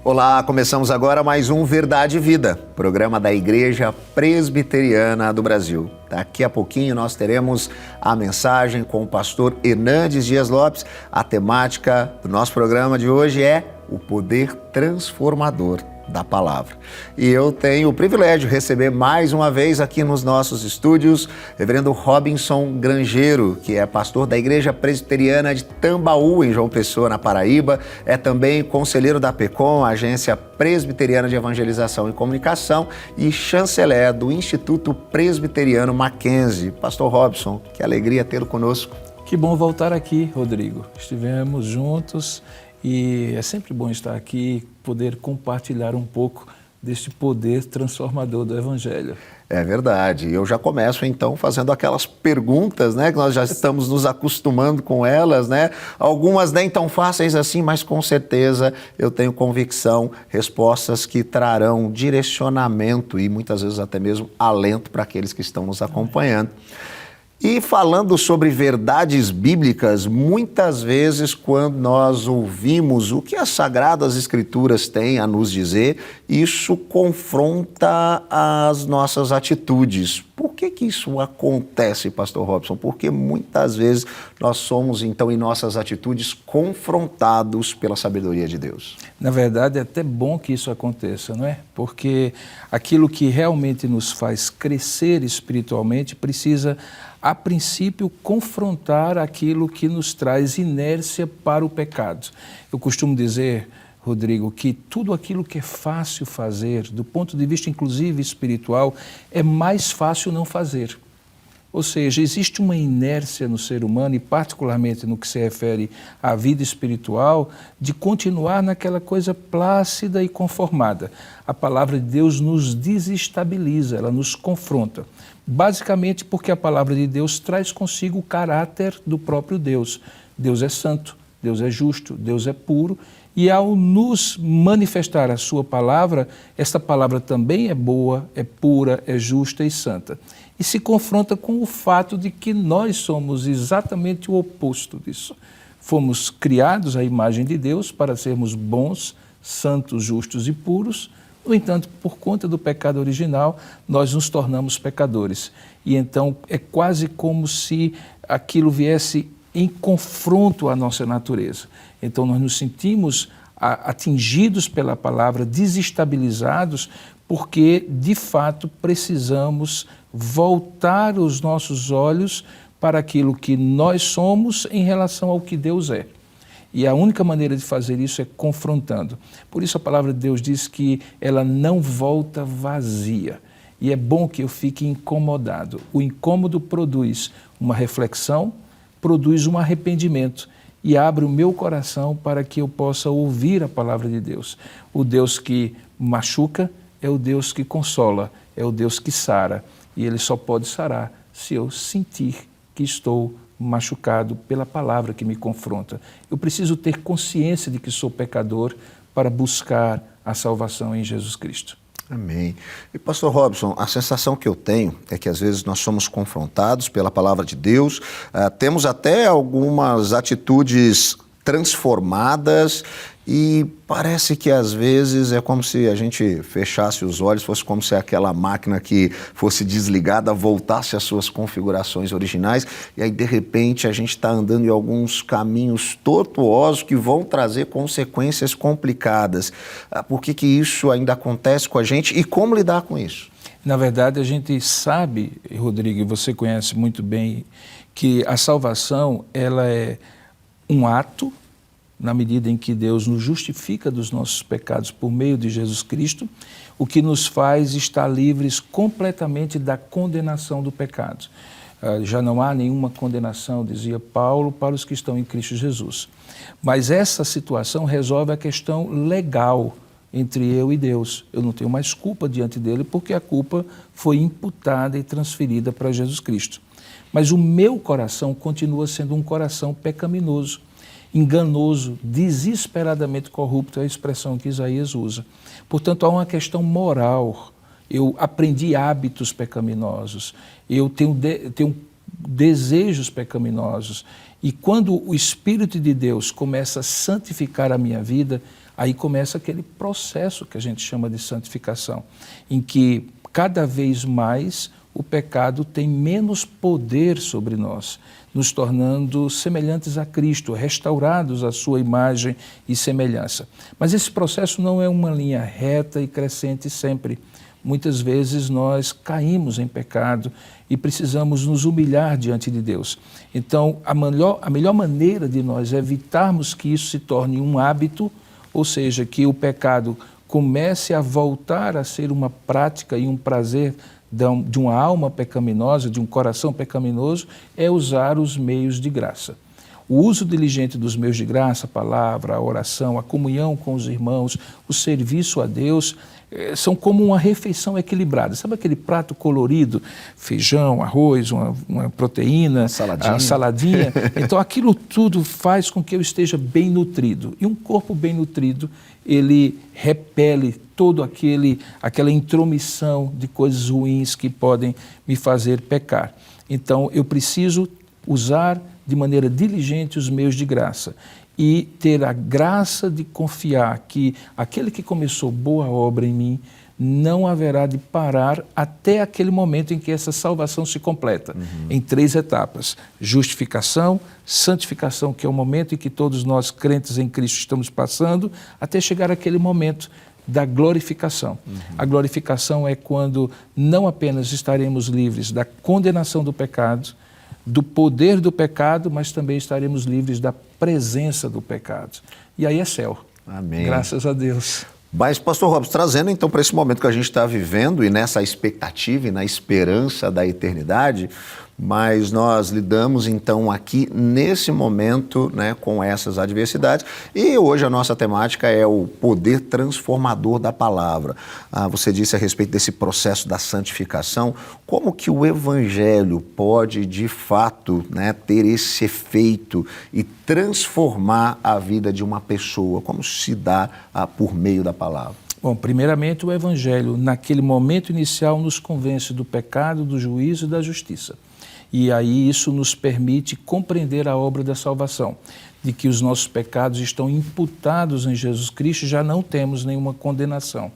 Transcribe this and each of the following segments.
Olá, começamos agora mais um Verdade e Vida, programa da Igreja Presbiteriana do Brasil. Daqui a pouquinho nós teremos a mensagem com o pastor Hernandes Dias Lopes. A temática do nosso programa de hoje é o poder transformador da palavra. E eu tenho o privilégio de receber mais uma vez aqui nos nossos estúdios reverendo Robinson Grangeiro, que é pastor da Igreja Presbiteriana de Tambaú, em João Pessoa, na Paraíba. É também conselheiro da PECOM, Agência Presbiteriana de Evangelização e Comunicação, e chanceler do Instituto Presbiteriano Mackenzie. Pastor Robinson, que alegria tê-lo conosco. Que bom voltar aqui, Rodrigo. Estivemos juntos e é sempre bom estar aqui, poder compartilhar um pouco deste poder transformador do Evangelho. É verdade. Eu já começo então fazendo aquelas perguntas, né, que nós já estamos nos acostumando com elas, né? Algumas nem tão fáceis assim, mas com certeza eu tenho convicção, respostas que trarão direcionamento e muitas vezes até mesmo alento para aqueles que estão nos acompanhando. E falando sobre verdades bíblicas, muitas vezes quando nós ouvimos o que as Sagradas Escrituras têm a nos dizer, isso confronta as nossas atitudes. Por que isso acontece, pastor Robson? Porque muitas vezes nós somos, então, em nossas atitudes, confrontados pela sabedoria de Deus. Na verdade, é até bom que isso aconteça, não é? Porque aquilo que realmente nos faz crescer espiritualmente precisa, a princípio, confrontar aquilo que nos traz inércia para o pecado. Eu costumo dizer, Rodrigo, que tudo aquilo que é fácil fazer, do ponto de vista inclusive espiritual, é mais fácil não fazer. Ou seja, existe uma inércia no ser humano, e particularmente no que se refere à vida espiritual, de continuar naquela coisa plácida e conformada. A palavra de Deus nos desestabiliza, ela nos confronta. Basicamente porque a palavra de Deus traz consigo o caráter do próprio Deus. Deus é santo, Deus é justo, Deus é puro, e ao nos manifestar a sua palavra, esta palavra também é boa, é pura, é justa e santa. E se confronta com o fato de que nós somos exatamente o oposto disso. Fomos criados à imagem de Deus para sermos bons, santos, justos e puros. No entanto, por conta do pecado original, nós nos tornamos pecadores. E então é quase como se aquilo viesse em confronto à nossa natureza. Então nós nos sentimos atingidos pela palavra, desestabilizados, porque de fato precisamos voltar os nossos olhos para aquilo que nós somos em relação ao que Deus é. E a única maneira de fazer isso é confrontando. Por isso a palavra de Deus diz que ela não volta vazia. E é bom que eu fique incomodado. O incômodo produz uma reflexão, produz um arrependimento e abre o meu coração para que eu possa ouvir a palavra de Deus. O Deus que machuca é o Deus que consola, é o Deus que sara. E Ele só pode sarar se eu sentir que estou machucado pela palavra que me confronta. Eu preciso ter consciência de que sou pecador para buscar a salvação em Jesus Cristo. Amém. E pastor Robson, a sensação que eu tenho é que às vezes nós somos confrontados pela palavra de Deus, temos até algumas atitudes transformadas e parece que às vezes é como se a gente fechasse os olhos, fosse como se aquela máquina que fosse desligada voltasse às suas configurações originais e aí de repente a gente está andando em alguns caminhos tortuosos que vão trazer consequências complicadas. Por que isso ainda acontece com a gente e como lidar com isso? Na verdade, a gente sabe, Rodrigo, e você conhece muito bem, que a salvação ela é um ato, na medida em que Deus nos justifica dos nossos pecados por meio de Jesus Cristo, o que nos faz estar livres completamente da condenação do pecado. Já não há nenhuma condenação, dizia Paulo, para os que estão em Cristo Jesus. Mas essa situação resolve a questão legal entre eu e Deus. Eu não tenho mais culpa diante dele porque a culpa foi imputada e transferida para Jesus Cristo. Mas o meu coração continua sendo um coração pecaminoso, enganoso, desesperadamente corrupto, é a expressão que Isaías usa. Portanto, há uma questão moral. Eu aprendi hábitos pecaminosos, eu tenho desejos pecaminosos. E quando o Espírito de Deus começa a santificar a minha vida, aí começa aquele processo que a gente chama de santificação, em que cada vez mais o pecado tem menos poder sobre nós, nos tornando semelhantes a Cristo, restaurados à sua imagem e semelhança. Mas esse processo não é uma linha reta e crescente sempre. Muitas vezes nós caímos em pecado e precisamos nos humilhar diante de Deus. Então, a melhor maneira de nós evitarmos que isso se torne um hábito, ou seja, que o pecado comece a voltar a ser uma prática e um prazer de uma alma pecaminosa, de um coração pecaminoso, é usar os meios de graça. O uso diligente dos meios de graça, a palavra, a oração, a comunhão com os irmãos, o serviço a Deus, são como uma refeição equilibrada. Sabe aquele prato colorido? Feijão, arroz, uma proteína, a saladinha. Então aquilo tudo faz com que eu esteja bem nutrido. E um corpo bem nutrido, ele repele todo aquela intromissão de coisas ruins que podem me fazer pecar. Então eu preciso usar de maneira diligente os meios de graça e ter a graça de confiar que aquele que começou boa obra em mim não haverá de parar até aquele momento em que essa salvação se completa, em 3 etapas: justificação, santificação, que é o momento em que todos nós crentes em Cristo estamos passando, até chegar àquele momento da glorificação. A glorificação é quando não apenas estaremos livres da condenação do pecado, do poder do pecado, mas também estaremos livres da presença do pecado. E aí é céu. Amém. Graças a Deus. Mas, pastor Robson, trazendo então para esse momento que a gente está vivendo e nessa expectativa e na esperança da eternidade, mas nós lidamos então aqui nesse momento, né, com essas adversidades, e hoje a nossa temática é o poder transformador da palavra. Você disse a respeito desse processo da santificação, como que o Evangelho pode de fato, né, ter esse efeito e transformar a vida de uma pessoa, como se dá por meio da palavra? Bom, primeiramente o Evangelho, naquele momento inicial, nos convence do pecado, do juízo e da justiça. E aí isso nos permite compreender a obra da salvação, de que os nossos pecados estão imputados em Jesus Cristo, já não temos nenhuma condenação.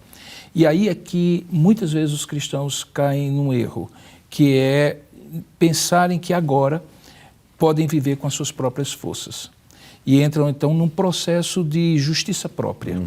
E aí é que muitas vezes os cristãos caem num erro, que é pensarem que agora podem viver com as suas próprias forças. E entram, então, num processo de justiça própria,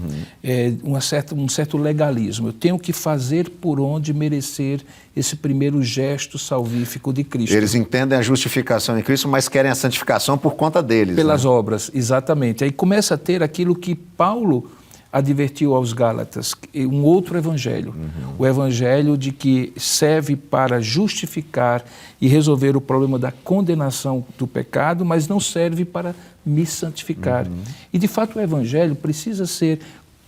um certo legalismo. Eu tenho que fazer por onde merecer esse primeiro gesto salvífico de Cristo. Eles entendem a justificação em Cristo, mas querem a santificação por conta deles. Pelas obras, exatamente. Aí começa a ter aquilo que Paulo advertiu aos Gálatas, um outro evangelho, o evangelho de que serve para justificar e resolver o problema da condenação do pecado, mas não serve para me santificar. E de fato o evangelho precisa ser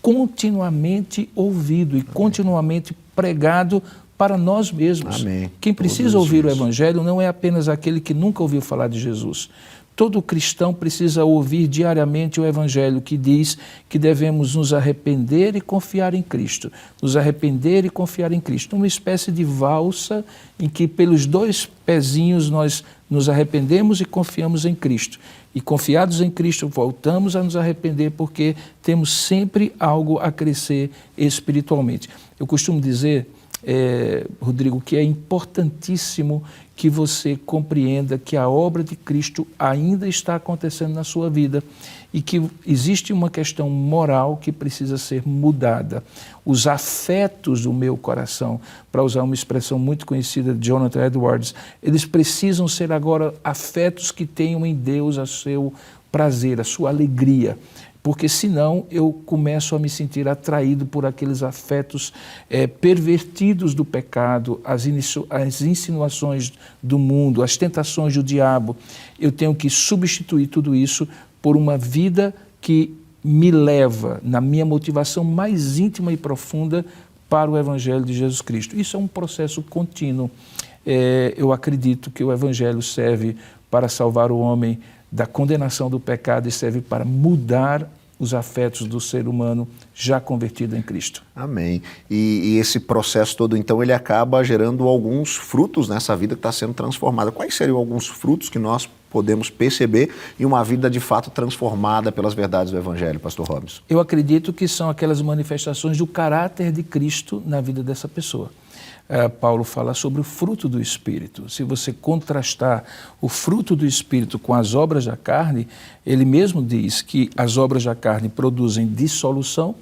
continuamente ouvido e continuamente pregado para nós mesmos. Amém. Quem precisa ouvir o evangelho não é apenas aquele que nunca ouviu falar de Jesus. Todo cristão precisa ouvir diariamente o Evangelho, que diz que devemos nos arrepender e confiar em Cristo. Nos arrepender e confiar em Cristo. Uma espécie de valsa em que pelos 2 pezinhos nós nos arrependemos e confiamos em Cristo. E confiados em Cristo voltamos a nos arrepender porque temos sempre algo a crescer espiritualmente. Eu costumo dizer, Rodrigo, que é importantíssimo que você compreenda que a obra de Cristo ainda está acontecendo na sua vida e que existe uma questão moral que precisa ser mudada. Os afetos do meu coração, para usar uma expressão muito conhecida de Jonathan Edwards, eles precisam ser agora afetos que tenham em Deus a seu prazer, a sua alegria. Porque senão eu começo a me sentir atraído por aqueles afetos pervertidos do pecado, as insinuações do mundo, as tentações do diabo. Eu tenho que substituir tudo isso por uma vida que me leva, na minha motivação mais íntima e profunda, para o Evangelho de Jesus Cristo. Isso é um processo contínuo. Eu acredito que o Evangelho serve para salvar o homem da condenação do pecado e serve para mudar os afetos do ser humano já convertido em Cristo. Amém. E esse processo todo, então, ele acaba gerando alguns frutos nessa vida que está sendo transformada. Quais seriam alguns frutos que nós podemos perceber em uma vida de fato transformada pelas verdades do Evangelho, pastor Robson? Eu acredito que são aquelas manifestações do caráter de Cristo na vida dessa pessoa. Paulo fala sobre o fruto do Espírito. Se você contrastar o fruto do Espírito com as obras da carne, ele mesmo diz que as obras da carne produzem dissolução,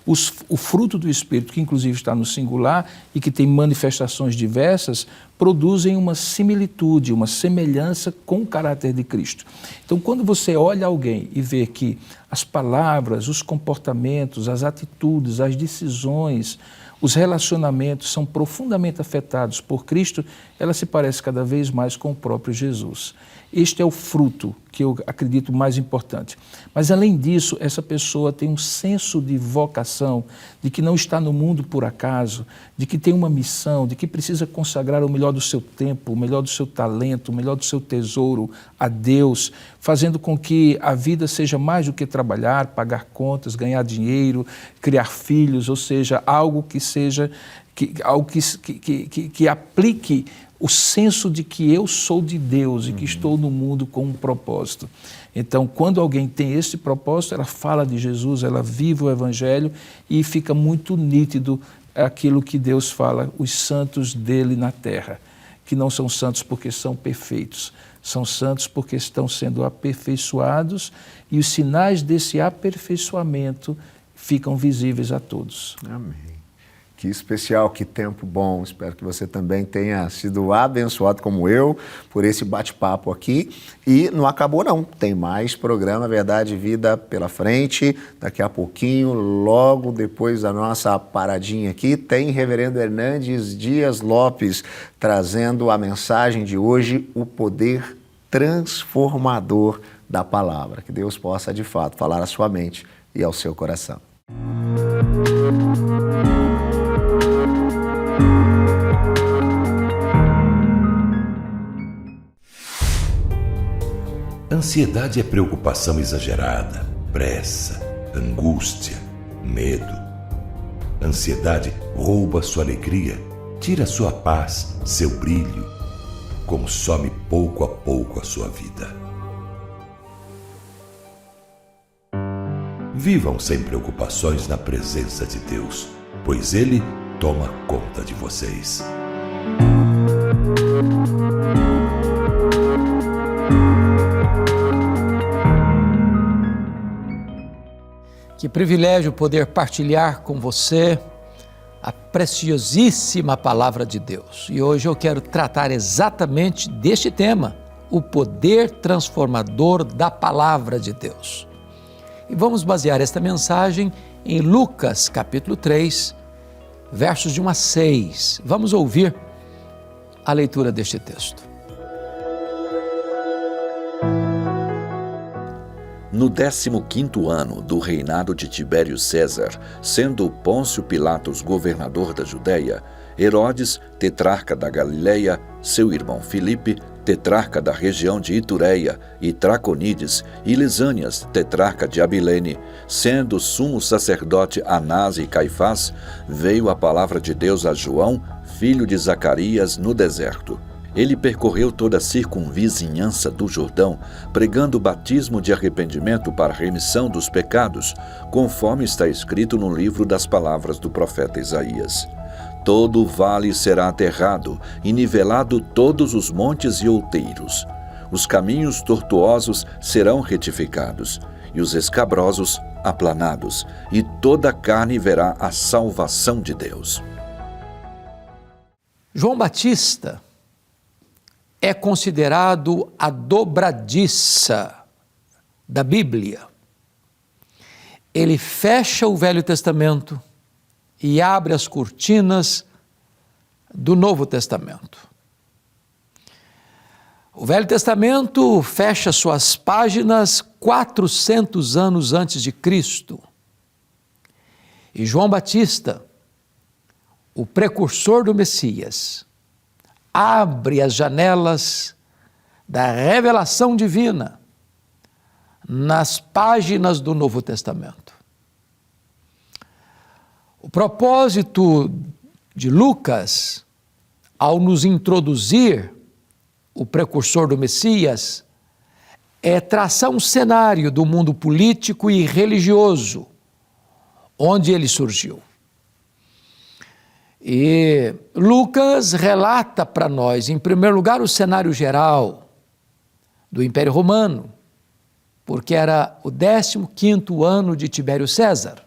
o fruto do Espírito, que inclusive está no singular e que tem manifestações diversas, produzem uma similitude, uma semelhança com o caráter de Cristo. Então, quando você olha alguém e vê que as palavras, os comportamentos, as atitudes, as decisões, os relacionamentos são profundamente afetados por Cristo, ela se parece cada vez mais com o próprio Jesus. Este é o fruto que eu acredito mais importante. Mas, além disso, essa pessoa tem um senso de vocação, de que não está no mundo por acaso, de que tem uma missão, de que precisa consagrar o melhor do seu tempo, o melhor do seu talento, o melhor do seu tesouro a Deus, fazendo com que a vida seja mais do que trabalhar, pagar contas, ganhar dinheiro, criar filhos, ou seja, algo que seja, algo que aplique o senso de que eu sou de Deus e que estou no mundo com um propósito. Então, quando alguém tem esse propósito, ela fala de Jesus, ela vive o Evangelho e fica muito nítido aquilo que Deus fala, os santos dele na terra, que não são santos porque são perfeitos, são santos porque estão sendo aperfeiçoados e os sinais desse aperfeiçoamento ficam visíveis a todos. Amém. Que especial, que tempo bom. Espero que você também tenha sido abençoado como eu por esse bate-papo aqui. E não acabou não, tem mais programa Verdade e Vida pela frente. Daqui a pouquinho, logo depois da nossa paradinha aqui, tem Reverendo Hernandes Dias Lopes trazendo a mensagem de hoje, o poder transformador da palavra. Que Deus possa de fato falar à sua mente e ao seu coração. Ansiedade é preocupação exagerada, pressa, angústia, medo. Ansiedade rouba sua alegria, tira sua paz, seu brilho, consome pouco a pouco a sua vida. Vivam sem preocupações na presença de Deus, pois Ele toma conta de vocês. Que privilégio poder partilhar com você a preciosíssima palavra de Deus. E hoje eu quero tratar exatamente deste tema, o poder transformador da palavra de Deus. E vamos basear esta mensagem em Lucas capítulo 3, versos de 1 a 6. Vamos ouvir a leitura deste texto. No 15º ano do reinado de Tibério César, sendo Pôncio Pilatos governador da Judéia, Herodes, tetrarca da Galileia, seu irmão Filipe, tetrarca da região de Itureia, e Traconides e Lisânias, tetrarca de Abilene, sendo sumo sacerdote Anás e Caifás, veio a palavra de Deus a João, filho de Zacarias, no deserto. Ele percorreu toda a circunvizinhança do Jordão, pregando o batismo de arrependimento para a remissão dos pecados, conforme está escrito no livro das palavras do profeta Isaías. Todo o vale será aterrado, e nivelado todos os montes e outeiros. Os caminhos tortuosos serão retificados, e os escabrosos aplanados, e toda a carne verá a salvação de Deus. João Batista é considerado a dobradiça da Bíblia. Ele fecha o Velho Testamento e abre as cortinas do Novo Testamento. O Velho Testamento fecha suas páginas 400 anos antes de Cristo. E João Batista, o precursor do Messias, abre as janelas da revelação divina nas páginas do Novo Testamento. O propósito de Lucas, ao nos introduzir o precursor do Messias, é traçar um cenário do mundo político e religioso, onde ele surgiu. E Lucas relata para nós, em primeiro lugar, o cenário geral do Império Romano, porque era o 15º ano de Tibério César.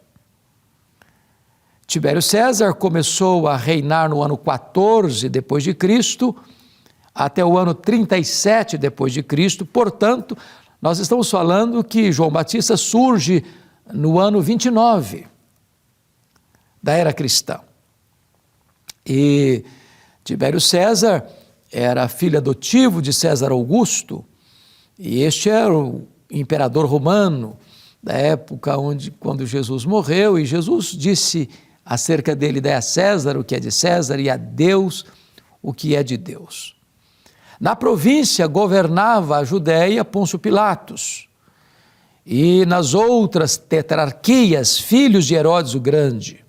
Tibério César começou a reinar no ano 14 depois de Cristo, até o ano 37 depois de Cristo. Portanto, nós estamos falando que João Batista surge no ano 29 da era cristã. E Tibério César era filho adotivo de César Augusto, e este era o imperador romano da época quando Jesus morreu, e Jesus disse acerca dele: dai a César o que é de César e a Deus o que é de Deus. Na província governava a Judéia Pôncio Pilatos, e nas outras tetrarquias, filhos de Herodes o Grande.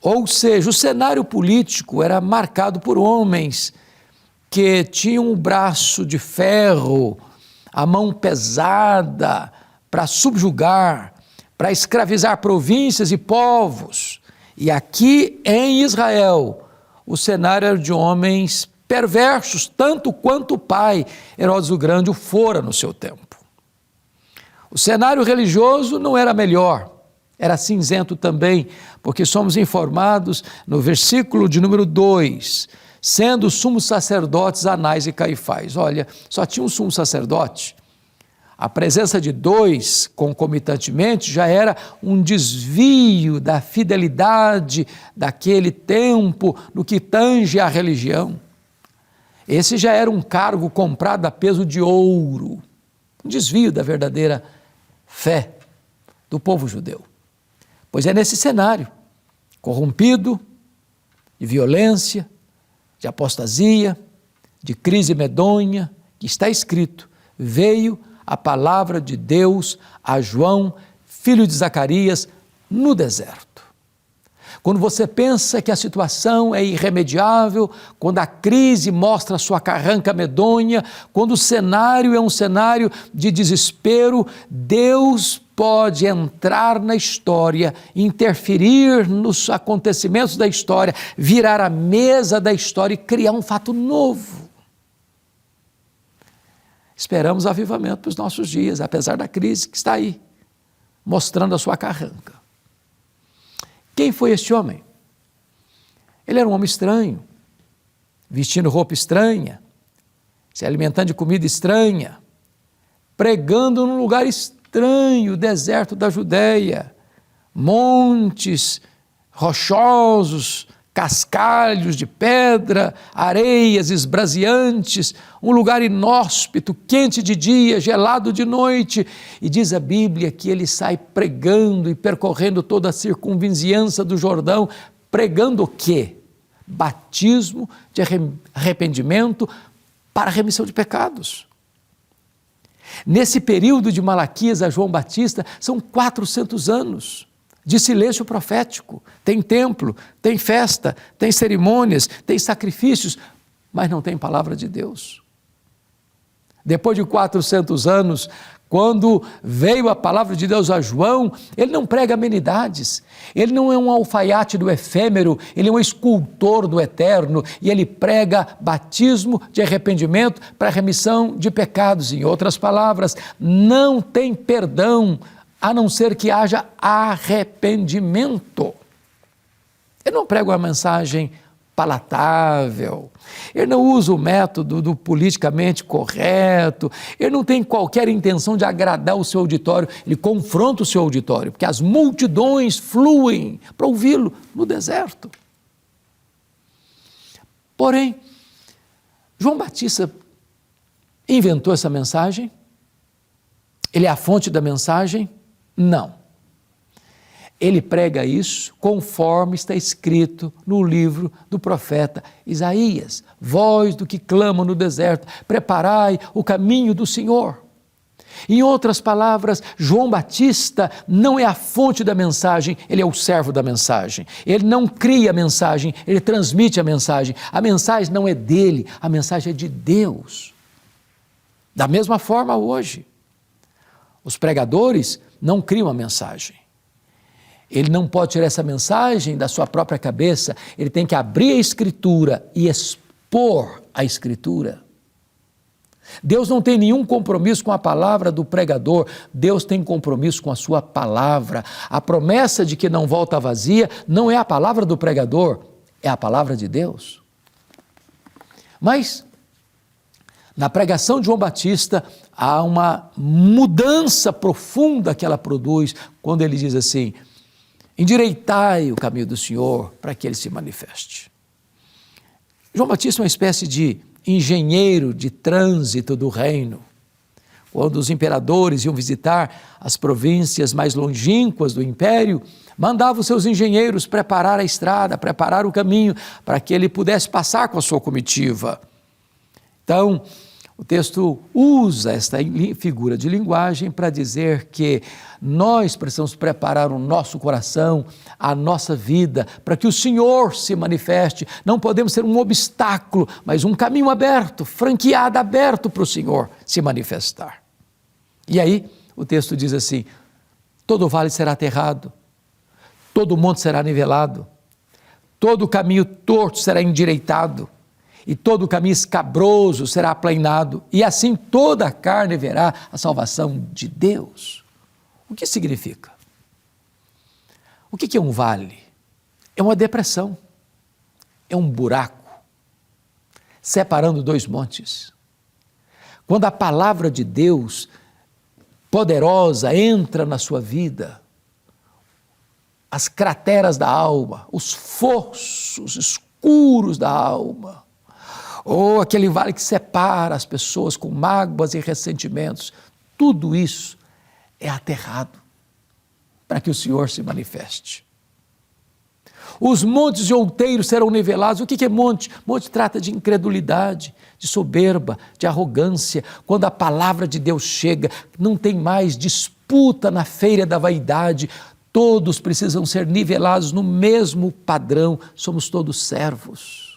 Ou seja, o cenário político era marcado por homens que tinham o braço de ferro, a mão pesada para subjugar, para escravizar províncias e povos. E aqui em Israel, o cenário era de homens perversos, tanto quanto o pai, Herodes o Grande, o fora no seu tempo. O cenário religioso não era melhor, era cinzento também, porque somos informados no versículo de número 2, sendo sumos sacerdotes Anás e Caifás. Olha, só tinha um sumo sacerdote. A presença de dois, concomitantemente, já era um desvio da fidelidade daquele tempo no que tange à religião. Esse já era um cargo comprado a peso de ouro, um desvio da verdadeira fé do povo judeu. Pois é nesse cenário, corrompido, de violência, de apostasia, de crise medonha, que está escrito: veio a palavra de Deus a João, filho de Zacarias, no deserto. Quando você pensa que a situação é irremediável, quando a crise mostra sua carranca medonha, quando o cenário é um cenário de desespero, Deus pode entrar na história, interferir nos acontecimentos da história, virar a mesa da história e criar um fato novo. Esperamos avivamento para os nossos dias, apesar da crise que está aí, mostrando a sua carranca. Quem foi este homem? Ele era um homem estranho, vestindo roupa estranha, se alimentando de comida estranha, pregando num lugar estranho, deserto da Judéia, montes rochosos, cascalhos de pedra, areias esbraseantes, um lugar inóspito, quente de dia, gelado de noite. E diz a Bíblia que ele sai pregando e percorrendo toda a circunvizinhança do Jordão, pregando o quê? Batismo de arrependimento para a remissão de pecados. Nesse período de Malaquias a João Batista, são 400 anos de silêncio profético. Tem templo, tem festa, tem cerimônias, tem sacrifícios, mas não tem palavra de Deus. Depois de 400 anos, quando veio a palavra de Deus a João, ele não prega amenidades, ele não é um alfaiate do efêmero, ele é um escultor do eterno, e ele prega batismo de arrependimento para remissão de pecados. Em outras palavras, não tem perdão a não ser que haja arrependimento. Ele não prega uma mensagem palatável, ele não usa o método do politicamente correto, ele não tem qualquer intenção de agradar o seu auditório, ele confronta o seu auditório, porque as multidões fluem para ouvi-lo no deserto. Porém, João Batista inventou essa mensagem? Ele é a fonte da mensagem? Não. Ele prega isso conforme está escrito no livro do profeta Isaías: voz do que clama no deserto, preparai o caminho do Senhor. Em outras palavras, João Batista não é a fonte da mensagem, ele é o servo da mensagem. Ele não cria a mensagem, ele transmite a mensagem. A mensagem não é dele, a mensagem é de Deus. Da mesma forma hoje, os pregadores não criam a mensagem. Ele não pode tirar essa mensagem da sua própria cabeça, ele tem que abrir a Escritura e expor a Escritura. Deus não tem nenhum compromisso com a palavra do pregador, Deus tem compromisso com a sua palavra. A promessa de que não volta vazia não é a palavra do pregador, é a palavra de Deus. Mas, na pregação de João Batista, há uma mudança profunda que ela produz quando ele diz assim: endireitai o caminho do Senhor para que ele se manifeste. João Batista é uma espécie de engenheiro de trânsito do reino. Quando os imperadores iam visitar as províncias mais longínquas do império, mandavam seus engenheiros preparar a estrada, preparar o caminho para que ele pudesse passar com a sua comitiva. Então, o texto usa esta figura de linguagem para dizer que nós precisamos preparar o nosso coração, a nossa vida, para que o Senhor se manifeste. Não podemos ser um obstáculo, mas um caminho aberto, franqueado, aberto para o Senhor se manifestar. E aí, o texto diz assim: todo vale será aterrado, todo monte será nivelado, todo caminho torto será endireitado, e todo caminho escabroso será aplanado, e assim toda a carne verá a salvação de Deus. O que significa? O que é um vale? É uma depressão, é um buraco, separando dois montes. Quando a palavra de Deus, poderosa, entra na sua vida, as crateras da alma, os fossos escuros da alma, ou aquele vale que separa as pessoas com mágoas e ressentimentos, tudo isso é aterrado para que o Senhor se manifeste. Os montes e outeiros serão nivelados. O que é monte? Monte trata de incredulidade, de soberba, de arrogância. Quando a palavra de Deus chega, não tem mais disputa na feira da vaidade. Todos precisam ser nivelados no mesmo padrão. Somos todos servos.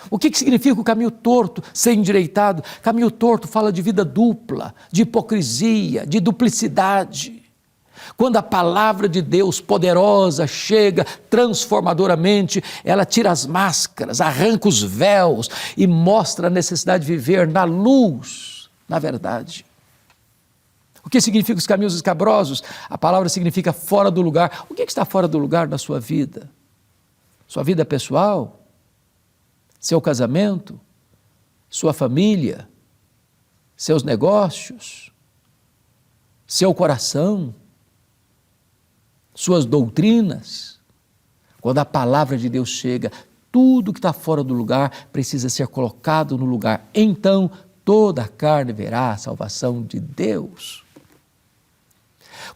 O que significa o caminho torto, ser endireitado? Caminho torto fala de vida dupla, de hipocrisia, de duplicidade. Quando a palavra de Deus poderosa chega transformadoramente, ela tira as máscaras, arranca os véus e mostra a necessidade de viver na luz, na verdade. O que significa os caminhos escabrosos? A palavra significa fora do lugar. O que está fora do lugar na sua vida? Sua vida pessoal? Seu casamento, sua família, seus negócios, seu coração, suas doutrinas. Quando a palavra de Deus chega, tudo que está fora do lugar precisa ser colocado no lugar. Então, toda a carne verá a salvação de Deus.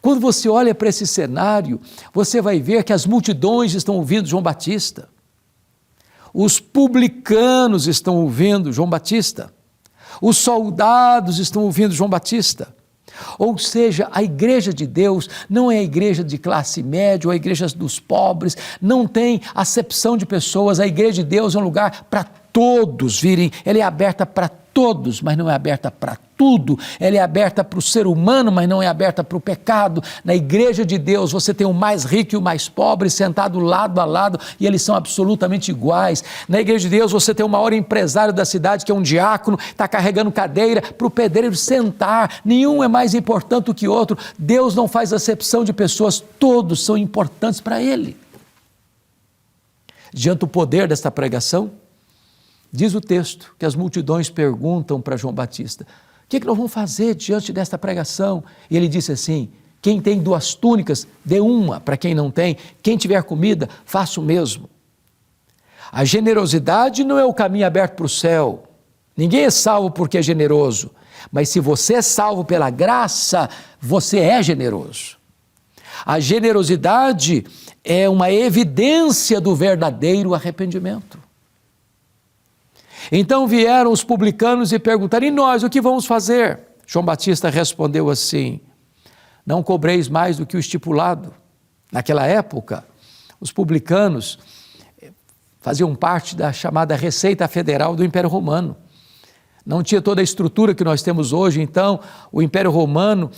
Quando você olha para esse cenário, você vai ver que as multidões estão ouvindo João Batista. Os publicanos estão ouvindo João Batista, os soldados estão ouvindo João Batista. Ou seja, a igreja de Deus não é a igreja de classe média ou a igreja dos pobres, não tem acepção de pessoas. A igreja de Deus é um lugar para todos virem, ela é aberta para todos, mas não é aberta para tudo. Ela é aberta para o ser humano, mas não é aberta para o pecado. Na igreja de Deus você tem o mais rico e o mais pobre sentado lado a lado e eles são absolutamente iguais. Na igreja de Deus você tem o maior empresário da cidade, que é um diácono, está carregando cadeira para o pedreiro sentar. Nenhum é mais importante do que outro. Deus não faz acepção de pessoas, todos são importantes para Ele. Diante do poder desta pregação, diz o texto que as multidões perguntam para João Batista: o que nós vamos fazer diante desta pregação? E ele disse assim: quem tem 2 túnicas, dê uma para quem não tem. Quem tiver comida, faça o mesmo. A generosidade não é o caminho aberto para o céu. Ninguém é salvo porque é generoso. Mas se você é salvo pela graça, você é generoso. A generosidade é uma evidência do verdadeiro arrependimento. Então vieram os publicanos e perguntaram: e nós, o que vamos fazer? João Batista respondeu assim: não cobreis mais do que o estipulado. Naquela época, os publicanos faziam parte da chamada Receita Federal do Império Romano. Não tinha toda a estrutura que nós temos hoje, então o Império Romano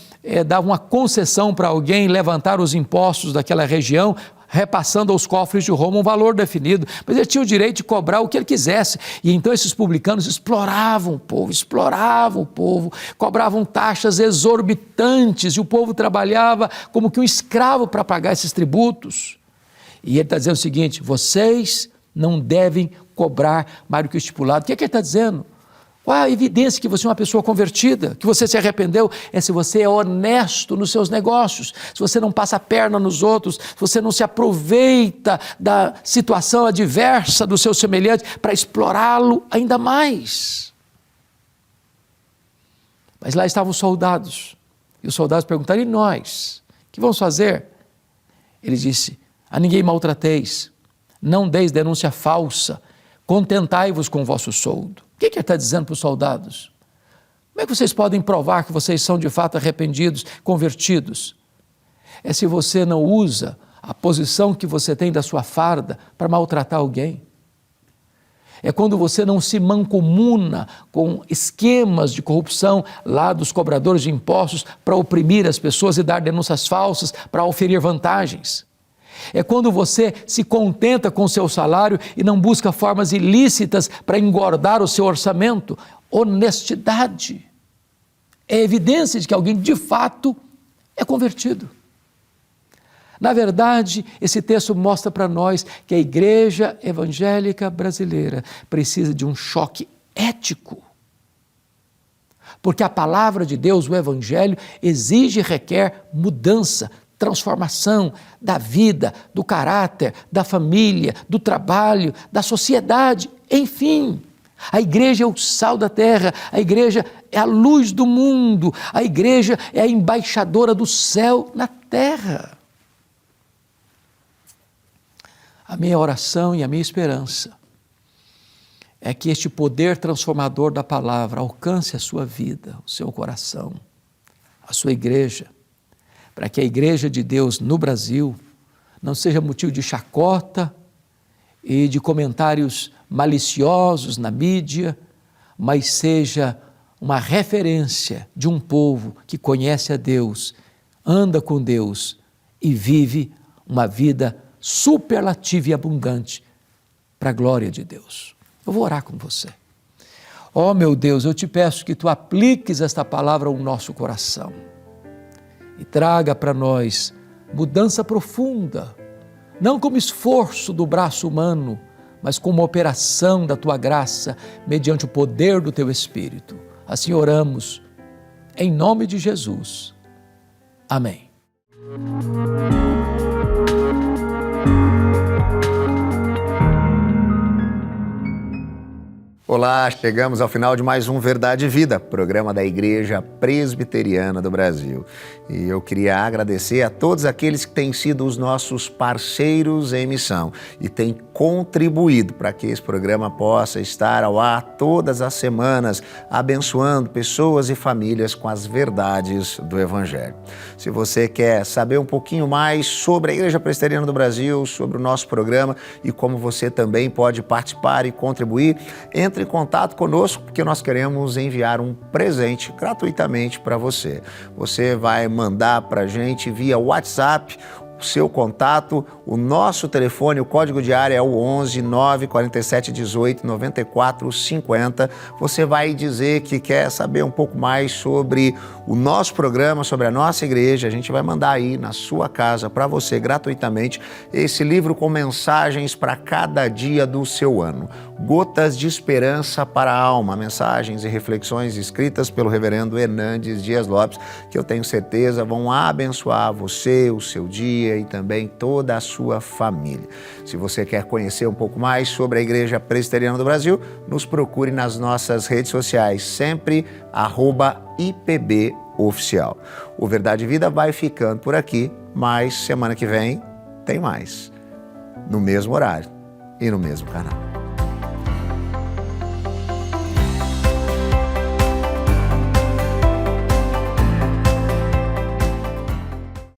dava uma concessão para alguém levantar os impostos daquela região, repassando aos cofres de Roma um valor definido, mas ele tinha o direito de cobrar o que ele quisesse. E então esses publicanos exploravam o povo, cobravam taxas exorbitantes, e o povo trabalhava como que um escravo para pagar esses tributos. E ele está dizendo o seguinte: vocês não devem cobrar mais do que o estipulado. O que é que ele está dizendo? Qual a evidência que você é uma pessoa convertida, que você se arrependeu? É se você é honesto nos seus negócios, se você não passa a perna nos outros, se você não se aproveita da situação adversa do seu semelhante para explorá-lo ainda mais. Mas lá estavam os soldados, e os soldados perguntaram: e nós? O que vamos fazer? Ele disse: a ninguém maltrateis, não deis denúncia falsa, contentai-vos com o vosso soldo. O que ele está dizendo para os soldados? Como é que vocês podem provar que vocês são de fato arrependidos, convertidos? É se você não usa a posição que você tem da sua farda para maltratar alguém. É quando você não se mancomuna com esquemas de corrupção lá dos cobradores de impostos para oprimir as pessoas e dar denúncias falsas para oferir vantagens. É quando você se contenta com o seu salário e não busca formas ilícitas para engordar o seu orçamento. Honestidade é evidência de que alguém de fato é convertido. Na verdade, esse texto mostra para nós que a igreja evangélica brasileira precisa de um choque ético. Porque a palavra de Deus, o evangelho, exige e requer mudança, transformação da vida, do caráter, da família, do trabalho, da sociedade, enfim. A igreja é o sal da terra, a igreja é a luz do mundo, a igreja é a embaixadora do céu na terra. A minha oração e a minha esperança é que este poder transformador da palavra alcance a sua vida, o seu coração, a sua igreja, para que a igreja de Deus no Brasil não seja motivo de chacota e de comentários maliciosos na mídia, mas seja uma referência de um povo que conhece a Deus, anda com Deus e vive uma vida superlativa e abundante para a glória de Deus. Eu vou orar com você. Oh meu Deus, eu te peço que tu apliques esta palavra ao nosso coração e traga para nós mudança profunda, não como esforço do braço humano, mas como operação da tua graça, mediante o poder do teu Espírito. Assim oramos, em nome de Jesus. Amém. Olá, chegamos ao final de mais um Verdade e Vida, programa da Igreja Presbiteriana do Brasil. E eu queria agradecer a todos aqueles que têm sido os nossos parceiros em missão e têm contribuído para que esse programa possa estar ao ar todas as semanas, abençoando pessoas e famílias com as verdades do Evangelho. Se você quer saber um pouquinho mais sobre a Igreja Presbiteriana do Brasil, sobre o nosso programa e como você também pode participar e contribuir, entre em contato conosco, porque nós queremos enviar um presente gratuitamente para você. Você vai mandar para a gente via WhatsApp o seu contato, o nosso telefone, o código de área é o 11 947 18 94 50. Você vai dizer que quer saber um pouco mais sobre o nosso programa, sobre a nossa igreja. A gente vai mandar aí na sua casa para você gratuitamente esse livro com mensagens para cada dia do seu ano. Gotas de Esperança para a Alma, mensagens e reflexões escritas pelo reverendo Hernandes Dias Lopes, que eu tenho certeza vão abençoar você, o seu dia e também toda a sua família. Se você quer conhecer um pouco mais sobre a Igreja Presbiteriana do Brasil, nos procure nas nossas redes sociais, sempre @IPBOficial. O Verdade e Vida vai ficando por aqui, mas semana que vem tem mais, no mesmo horário e no mesmo canal.